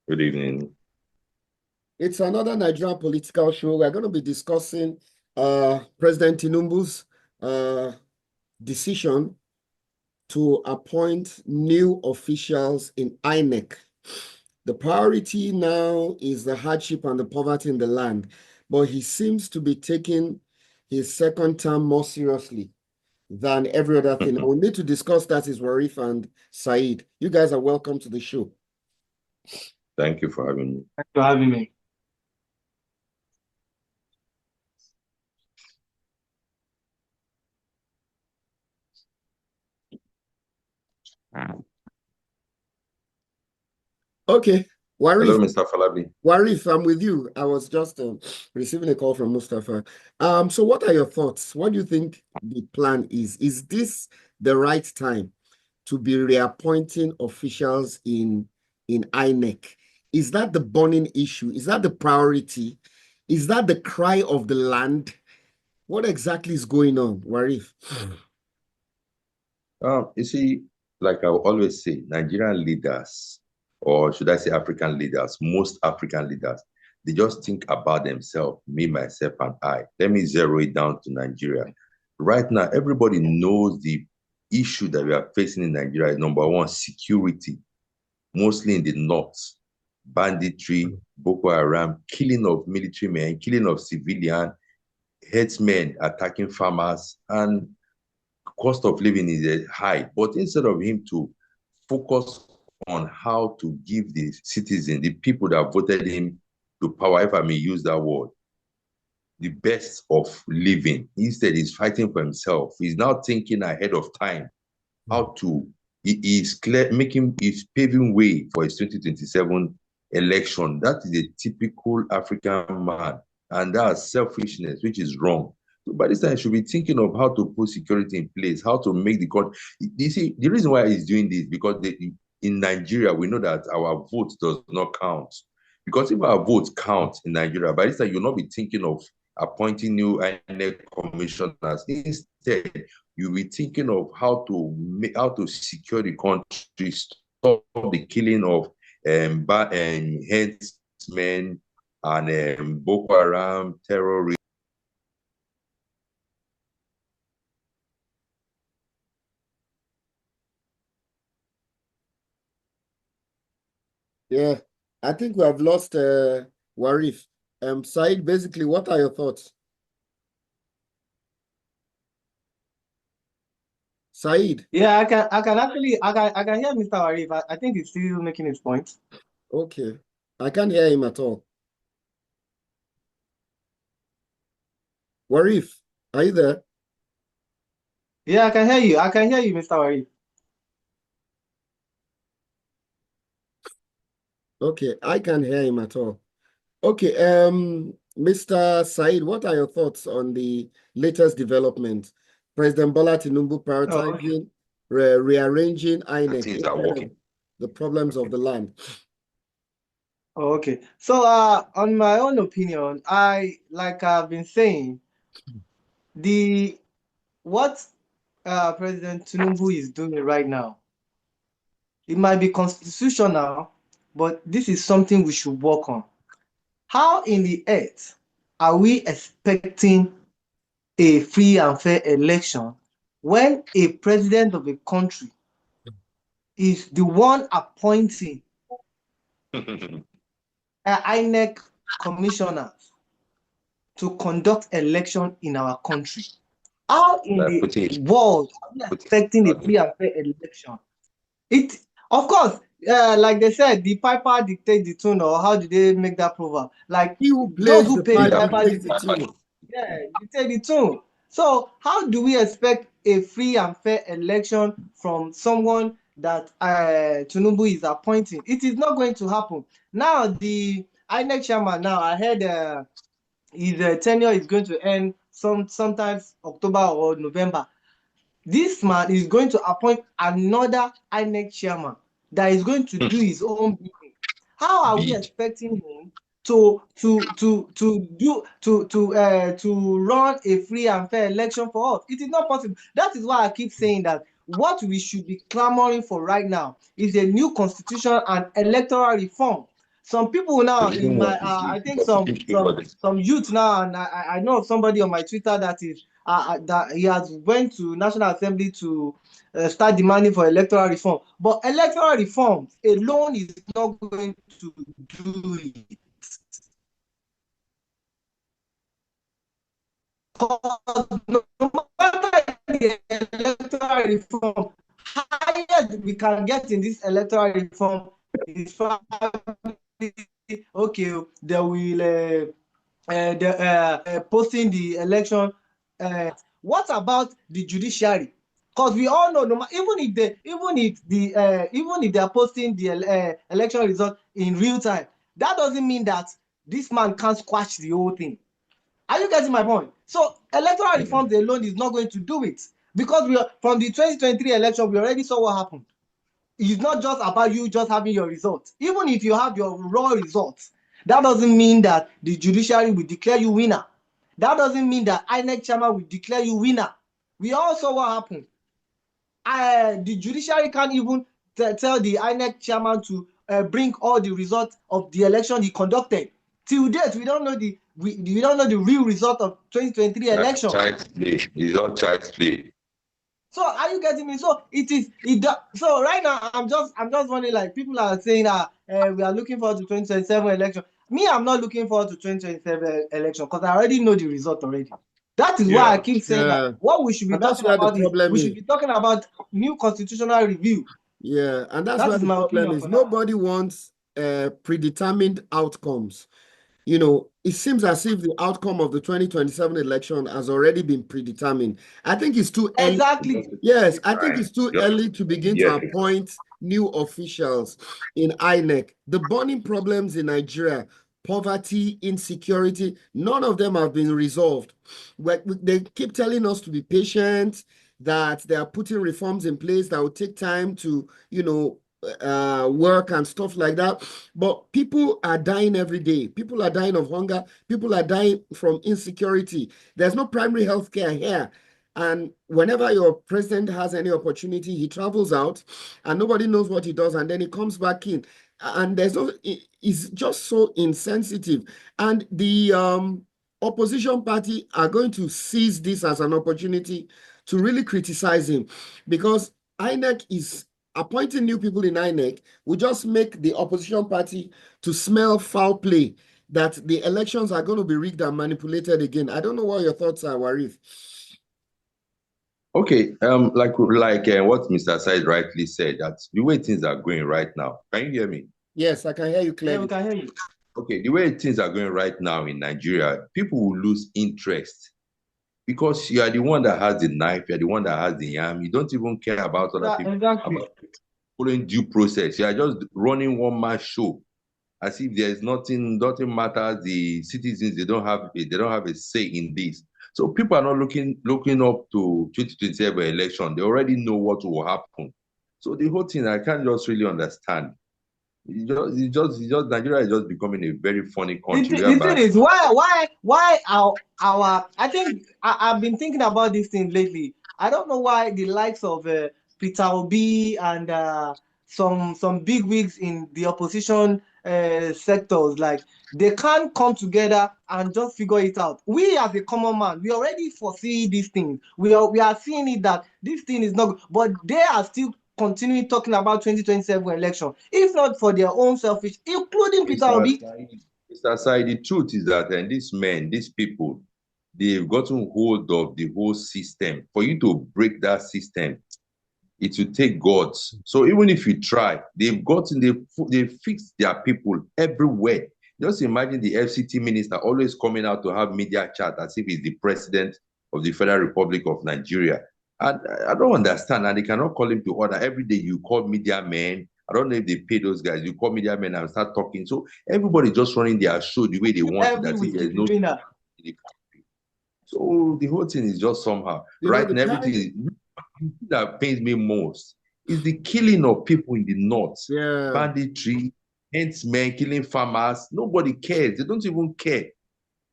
Good evening. It's another Nigerian political show. We're going to be discussing President Tinubu's decision to appoint new officials in Inec. The priority now is the hardship and the poverty in the land, but he seems to be taking his second term more seriously than every other thing. We need to discuss that is Warif and Said. You guys are welcome to the show. Thank you for having me. Thanks for having me. Okay. Warif. Hello, Mr. Falabi. Warif, I'm with you. I was just receiving a call from Mustafa. So what are your thoughts? What do you think the plan is? Is this the right time to be reappointing officials in INEC? Is that the burning issue? Is that the priority? Is that the cry of the land? What exactly is going on, Warif? You see, like I always say, Nigerian leaders, or should I say African leaders, most African leaders, they just think about themselves, me, myself, and I. Let me zero it down to Nigeria. Right now, everybody knows the issue that we are facing in Nigeria is number one, security, mostly in the north. Banditry, Boko Haram, killing of military men, killing of civilian, herdsmen attacking farmers, and cost of living is high. But instead of him to focus on how to give the citizens, the people that voted him to power, if I may use that word, the best of living, instead he's fighting for himself. He's now thinking ahead of time how to, he's paving way for his 2027 election. That is a typical African man, and that's selfishness, which is wrong. So by this time, he should be thinking of how to put security in place, how to make the country. You see, the reason why he's doing this, because in Nigeria, we know that our vote does not count. Because if our votes count in Nigeria, by this time, you'll not be thinking of appointing new INEC commissioners. Instead, you'll be thinking of how to secure the country, stop the killing of headsmen and Boko Haram terrorists. Yeah, I think we have lost Warif. Said, basically, what are your thoughts? Said. Yeah, I can hear Mr. Warif. I think he's still making his point. Okay. I can't hear him at all. Warif, are you there? Yeah, I can hear you. I can hear you, Mr. Warif. Okay, I can't hear him at all. Okay, Mr. Said, what are your thoughts on the latest development? President Bola Tinubu prioritizing rearranging INEC Things are working. The problems of the land. Okay. So on my own opinion, I've been saying, what President Tinubu is doing right now, it might be constitutional, but this is something we should work on. How in the earth are we expecting a free and fair election when a president of a country is the one appointing INEC commissioners to conduct election in our country? How in the world are we expecting a free and fair election? Of course, like they said, the piper dictates the tune, or how do they make that proverb? Like those who pay the piper dictate the tune. Yeah, dictate the tune. So how do we expect a free and fair election from someone that Tinubu is appointing? It is not going to happen. Now, the INEC chairman, now I heard his tenure is going to end sometimes October or November. This man is going to appoint another INEC chairman that is going to do his own bidding. How are we expecting him to run a free and fair election for us? It is not possible. That is why I keep saying that what we should be clamoring for right now is a new constitution and electoral reform, some people now in my I think some youth now, and I know of somebody on my Twitter that is that he has went to National Assembly to start demanding for electoral reform. But electoral reform alone is not going to do it. No matter the electoral reform, highest we can get in this electoral reform is probably okay. They will posting the election. What about the judiciary? Because we all know, even if they are posting the election result in real time, that doesn't mean that this man can't squash the whole thing. Are you getting my point? So electoral reforms alone is not going to do it, because from the 2023 election, we already saw what happened. It's not just about you just having your results. Even if you have your raw results, that doesn't mean that the judiciary will declare you winner. That doesn't mean that Inec chairman will declare you winner. We all saw what happened. The judiciary can't even tell the Inec chairman to bring all the results of the election he conducted. Till date, we don't know the real result of 2023 election. It's all child's play. So are you getting me? So so right now I'm just wondering, like, people are saying that we are looking forward to 2027 election. Me, I'm not looking forward to 2027 election because I already know the result already. That is why I keep saying that what we should be talking about should be talking about new constitutional review. Yeah, and that's where the problem is. Nobody wants predetermined outcomes. You know, it seems as if the outcome of the 2027 election has already been predetermined. I think it's too early. Exactly. Yes, I think it's too early to begin to appoint new officials in INEC. The burning problems in Nigeria, poverty, insecurity, none of them have been resolved. They keep telling us to be patient, that they are putting reforms in place that will take time to, work and stuff like that. But people are dying every day. People are dying of hunger. People are dying from insecurity. There's no primary health care here. And whenever your president has any opportunity, he travels out and nobody knows what he does. And then he comes back in. And it's just so insensitive. And the opposition party are going to seize this as an opportunity to really criticize him, because INEC is appointing new people in INEC will just make the opposition party to smell foul play, that the elections are going to be rigged and manipulated again. I don't know what your thoughts are, Warif. Okay, like what Mr. Said rightly said, that the way things are going right now. Can you hear me? Yes, I can hear you clearly. Yeah, we can hear you. Okay, the way things are going right now in Nigeria, people will lose interest because you are the one that has the knife, you are the one that has the yam. You don't even care about other people. Exactly. About following due process. You are just running one-man show, as if there's nothing matters. The citizens, they don't have a say in this. So people are not looking up to 2027 election. They already know what will happen. So the whole thing, I can't just really understand. It's just Nigeria is just becoming a very funny country. The thing is, why our I think I've been thinking about this thing lately. I don't know why the likes of Peter Obi and some big wigs in the opposition sectors, like, they can't come together and just figure it out. We as a common man, we already foresee these things. We are seeing it that this thing is not good, but they are still continuing talking about 2027 election, if not for their own selfish, including Peter Obi. Mr. Sai, the truth is that these people, they've gotten hold of the whole system. For you to break that system, it will take gods. So even if you try, they fixed their people everywhere. Just imagine the FCT minister always coming out to have media chat as if he's the president of the Federal Republic of Nigeria. And I don't understand. And they cannot call him to order. Every day you call media men. I don't know if they pay those guys. You call media men and start talking. So everybody just running their show the way they want. There's no in the country. So the whole thing is just somehow right. And everything that pains me most is the killing of people in the north. Yeah. Banditry, men killing farmers. Nobody cares. They don't even care.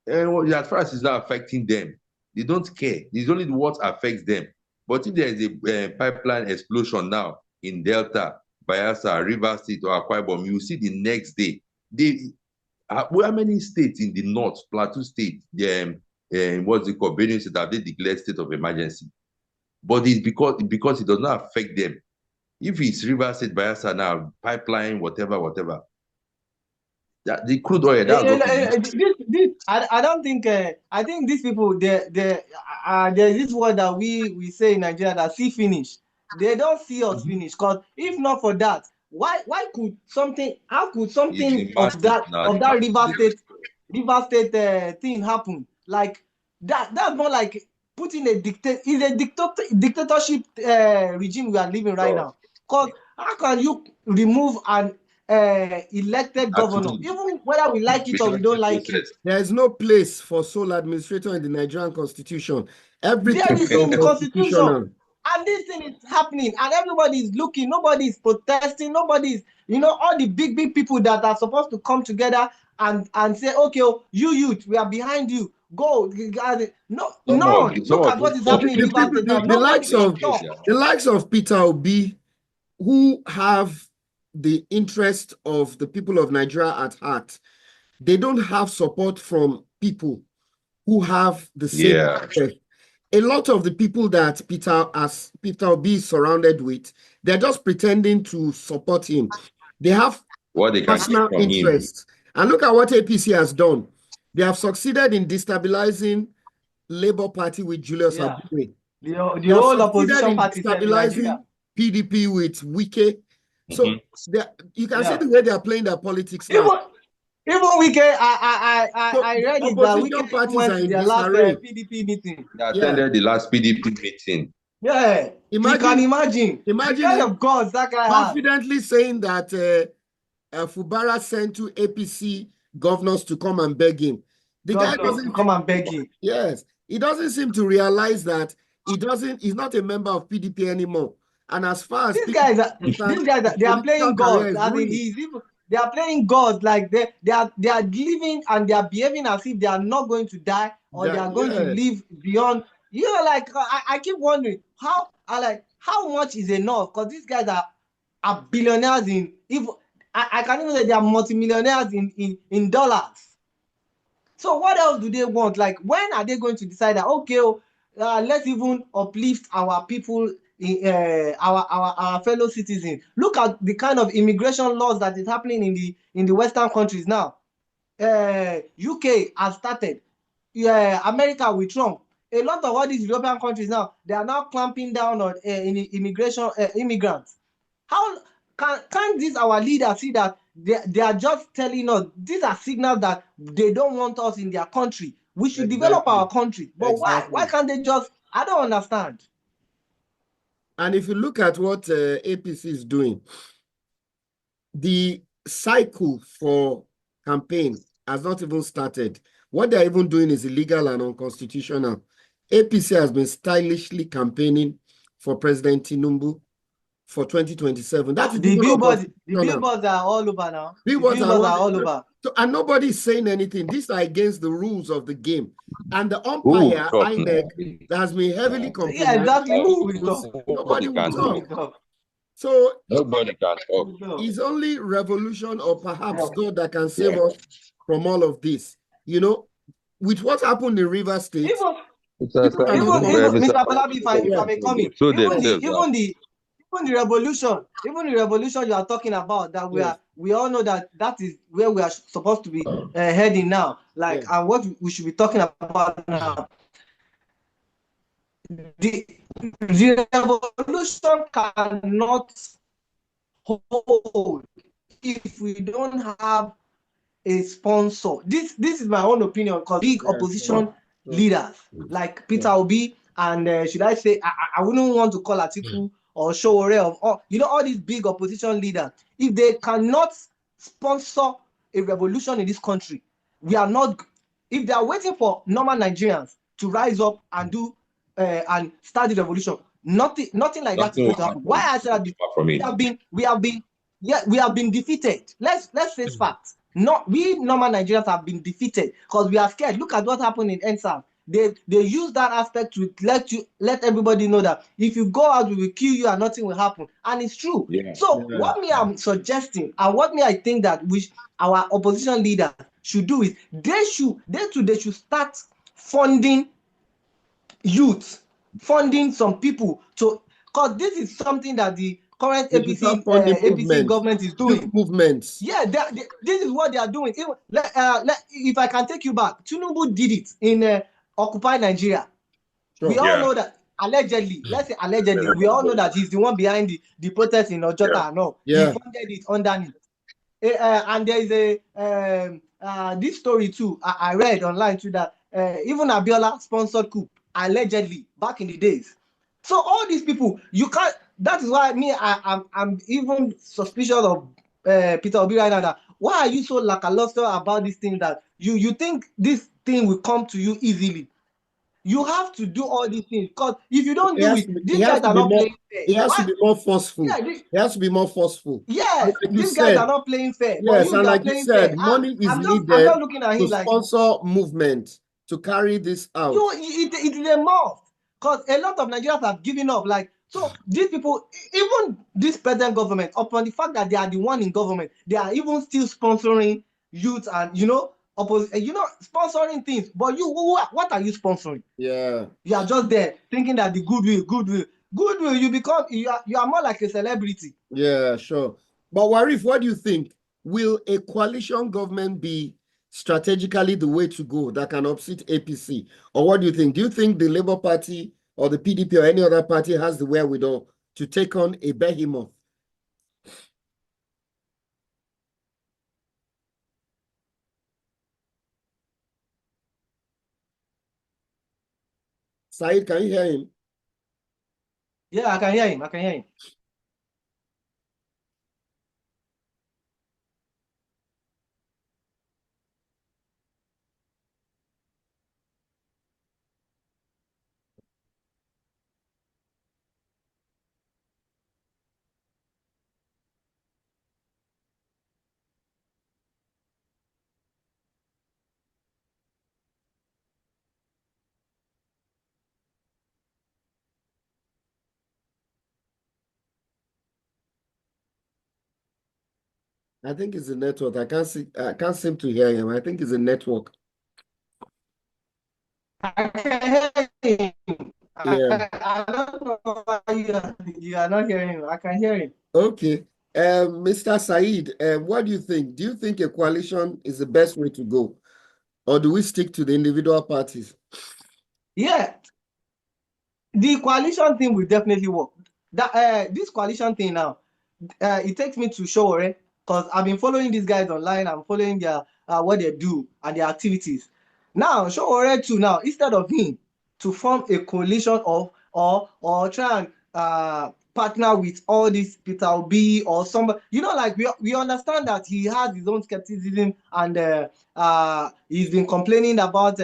And as far as it's not affecting them, they don't care. It's only what affects them. But if there is a pipeline explosion now in Delta, Bayelsa, Rivers State, or Akwa Ibom, you see the next day how many states in the north, Plateau State, what's it called, Benue State, have they declared state of emergency? But it's because it does not affect them. If it's River State, Bayelsa now, pipeline, whatever, the crude oil, that's what I don't think, I think these people, there's this word that we say in Nigeria, that see finish. They don't see us finish, because if not for that, how could something of that River State thing happen? Like that's more like putting a dictatorship regime we are living right now. Because how can you remove an elected governor, even whether we like it or we don't like it? There is no place for sole administrator in the Nigerian constitution. Everything is in the constitution. And this thing is happening, and everybody is looking, nobody is protesting, nobody's, all the big people that are supposed to come together and say, okay, you youth, we are behind you. Go. No. Look at what is happening in River State. The likes of Peter Obi, who have the interest of the people of Nigeria at heart, they don't have support from people who have the same interest. A lot of the people that Peter Obi is surrounded with, they're just pretending to support him. They have personal interests. And look at what APC has done. They have succeeded in destabilizing Labour Party with Julius Abure. The whole opposition party stabilizing PDP with Wike. So you can see the way they are playing their politics now. Even Wike, I read it that Wike went to their last PDP meeting. They attended the last PDP meeting. Yeah, you can imagine the kind of gods that guy confidently saying that Fubara sent to APC governors to come and beg him. The guy doesn't come and beg him. Yes, he doesn't seem to realize that he's not a member of PDP anymore. And as far as these guys, they are playing God. I mean, they are playing God, like they are living and they are behaving as if they are not going to die, or they are going to live beyond. Like I keep wondering how much is enough, because these guys are billionaires I can't even say they are multimillionaires in dollars. So what else do they want? Like, when are they going to decide that, okay, let's even uplift our people, our fellow citizens? Look at the kind of immigration laws that is happening in the Western countries now. UK has started. America with Trump. A lot of all these European countries now, they are now clamping down on immigration immigrants. How can't these our leaders see that they are just telling us, these are signals that they don't want us in their country? We should develop our country. But why can't they just? I don't understand. And if you look at what APC is doing, the cycle for campaign has not even started. What they're even doing is illegal and unconstitutional. APC has been stylishly campaigning for President Tinubu for 2027. That is the billboards are all over now. Billboards are all over. So, and nobody is saying anything. These are against the rules of the game. And the umpire, Inec, has been heavily compromised. Yeah, exactly. Nobody will talk. So nobody can talk. It's only revolution or perhaps God that can save us from all of this. With what happened in River State. Mr. Balabi, if I may come in, even the revolution you are talking about, that we all know that is where we are supposed to be heading now. And what we should be talking about now. The revolution cannot hold if we don't have a sponsor. This is my own opinion, because big opposition leaders like Peter Obi and should I say, I wouldn't want to call Atiku or Showore all these big opposition leaders, if they cannot sponsor a revolution in this country, if they are waiting for normal Nigerians to rise up and do and start the revolution, nothing like that is going to happen. Why I said that we have been defeated. Let's face facts. We normal Nigerians have been defeated because we are scared. Look at what happened in NSAS. they use that aspect to let everybody know that if you go out, we will kill you and nothing will happen. And it's true. Yeah. So what me I'm suggesting, and what me I think that our opposition leaders should do is they should start funding youth, funding some people to, because this is something that the current APC government is doing. Youth movements. Yeah, this is what they are doing. If I can take you back, Tinubu did it in Occupy Nigeria. Sure. We all know that allegedly, let's say allegedly, we all know that he's the one behind the protest in Ojota and all. He funded it underneath. And there is this story too. I read online too that even Abiola sponsored coup allegedly back in the days. So all these people, you can't. That is why I'm even suspicious of Peter Obi right now. That why are you so lackluster about this thing that you think this thing will come to you easily? You have to do all these things, because if you don't do it, these guys are not playing fair. He has to be more forceful. Yeah, he has to be more forceful. Yes, these guys are not playing fair. Yes, and like you said, money is needed to sponsor movement to carry this out. It is a must, because a lot of Nigerians have given up. Like, so these people, even this present government, upon the fact that they are the one in government, they are even still sponsoring youth and sponsoring things. But what are you sponsoring? Yeah, you are just there thinking that the goodwill. You are more like a celebrity. Yeah, sure. But Warif, what do you think? Will a coalition government be strategically the way to go that can upset APC? Or what do you think? Do you think the Labour Party or the PDP or any other party has the wherewithal to take on a behemoth? Said, can you hear him? Yeah, I can hear him. I think it's a network. I can't seem to hear him. I think it's a network. I can hear him. Yeah. I don't know why you are not hearing him. I can hear him. Okay. Mr. Said, what do you think? Do you think a coalition is the best way to go? Or do we stick to the individual parties? Yeah. The coalition thing will definitely work. This coalition thing now, it takes me to Showore, because I've been following these guys online. I'm following their what they do and their activities. Now, Showore too, now, instead of him to form a coalition of or try and partner with all this Peter Obi or somebody, like we understand that he has his own skepticism, and he's been complaining about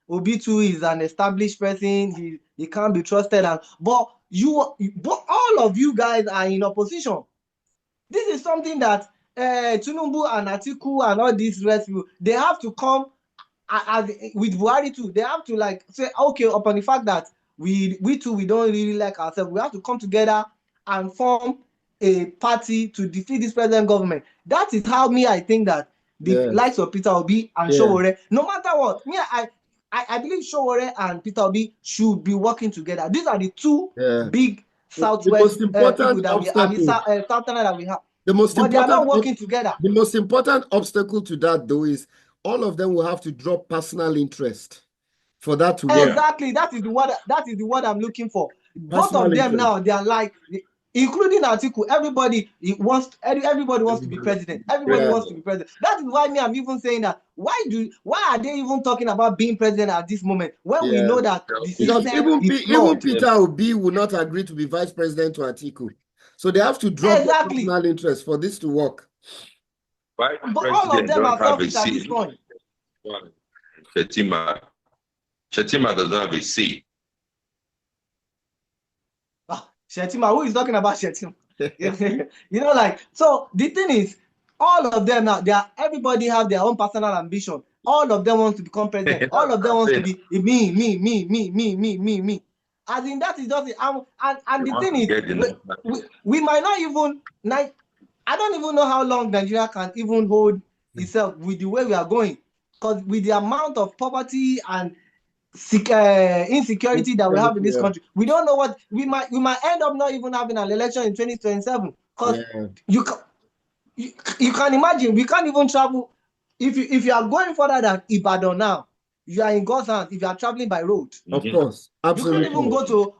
Obi too is an established person. He can't be trusted, but all of you guys are in opposition. This is something that Tinubu and Atiku and all these rest people, they have to come with Buhari too. They have to say, okay, upon the fact that we too, we don't really like ourselves, we have to come together and form a party to defeat this present government. That is how I think that the likes of Peter Obi and Showore, no matter what, I believe Showore and Peter Obi should be working together. These are the two big Southwest people that Southern that we have. But they are not working together. The most important obstacle to that, though, is all of them will have to drop personal interest for that to work. Exactly. That is the word I'm looking for. Both of them now, they are like, including Atiku, everybody wants to be president. Everybody wants to be president. That is why I'm even saying that why are they even talking about being president at this moment when we know that because even Peter Obi will not agree to be vice president to Atiku. So they have to drop personal interest for this to work. But all of them are selfish at this point. Shetima does not have a say. Shetima, who is talking about Shetima? So the thing is, all of them now, everybody have their own personal ambition. all of them want to become president. All of them want to be me. As in, that is just it. And the thing is, we might not even, like, I don't even know how long Nigeria can even hold itself with the way we are going. Because with the amount of poverty and insecurity that we have in this country, we don't know what we might end up not even having an election in 2027. Because you can imagine, we can't even travel. If you are going further than Ibadan now, you are in God's hands if you are traveling by road. Of course, absolutely. You can't even go to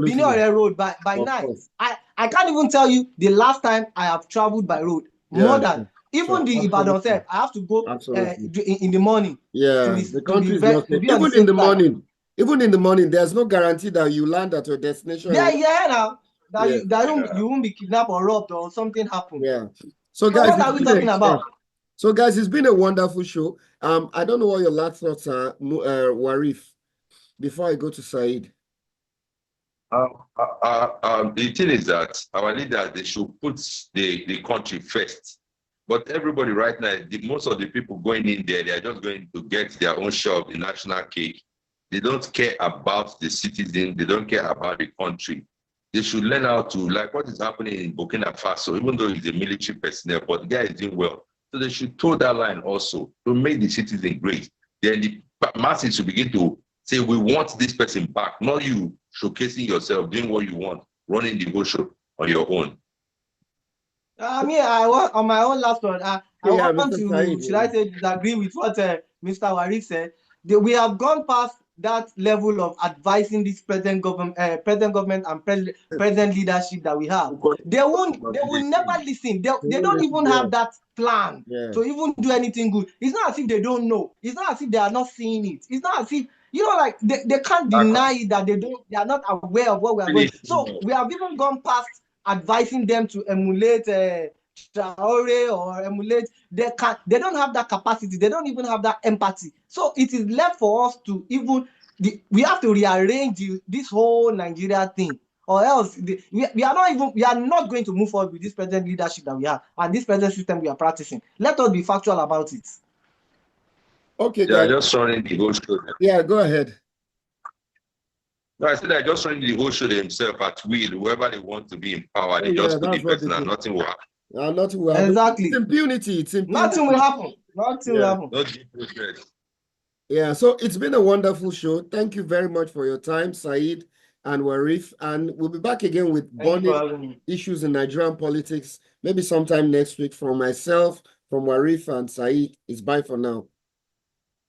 Benin road by night. I can't even tell you the last time I have traveled by road. More than even the Ibadan said, I have to go in the morning. The country is not even in the morning. Even in the morning, there's no guarantee that you land at your destination. Now that you won't be kidnapped or robbed or something happen. So guys, what are we talking about? So guys, it's been a wonderful show. I don't know what your last thoughts are, Warif, before I go to Said. The thing is that our leaders, they should put the country first. But everybody right now, most of the people going in there, they are just going to get their own share of the national cake. They don't care about the citizen. They don't care about the country. They should learn how to, like what is happening in Burkina Faso, even though he's a military personnel, but the guy is doing well. So they should toe that line also to make the citizen great. Then the masses should begin to say, we want this person back, not you showcasing yourself, doing what you want, running the whole show on your own. I want on my own last one. I want to, should I say, disagree with what Mr. Warif said. We have gone past that level of advising this present government and present leadership that we have. They will never listen. They don't even have that plan to even do anything good. It's not as if they don't know. It's not as if they are not seeing it. It's not as if, like, they can't deny that they are not aware of what we are going. So we have even gone past advising them to emulate Traore or emulate. They don't have that capacity. They don't even have that empathy. So it is left for us to even we have to rearrange this whole Nigeria thing, or else we are not going to move forward with this present leadership that we have and this present system we are practicing. Let us be factual about it. Okay, they are just running the whole show. Yeah, go ahead. No, I said they're just running the whole show themselves at will. Whoever they want to be in power, they just put the person and nothing will happen. Nothing will happen. Exactly. It's impunity. It's impunity. Nothing will happen. Nothing will happen. Not due process. Yeah, so it's been a wonderful show. Thank you very much for your time, Said and Warif. And we'll be back again with burning issues in Nigerian politics, maybe sometime next week. From myself, from Warif and Said, it's bye for now.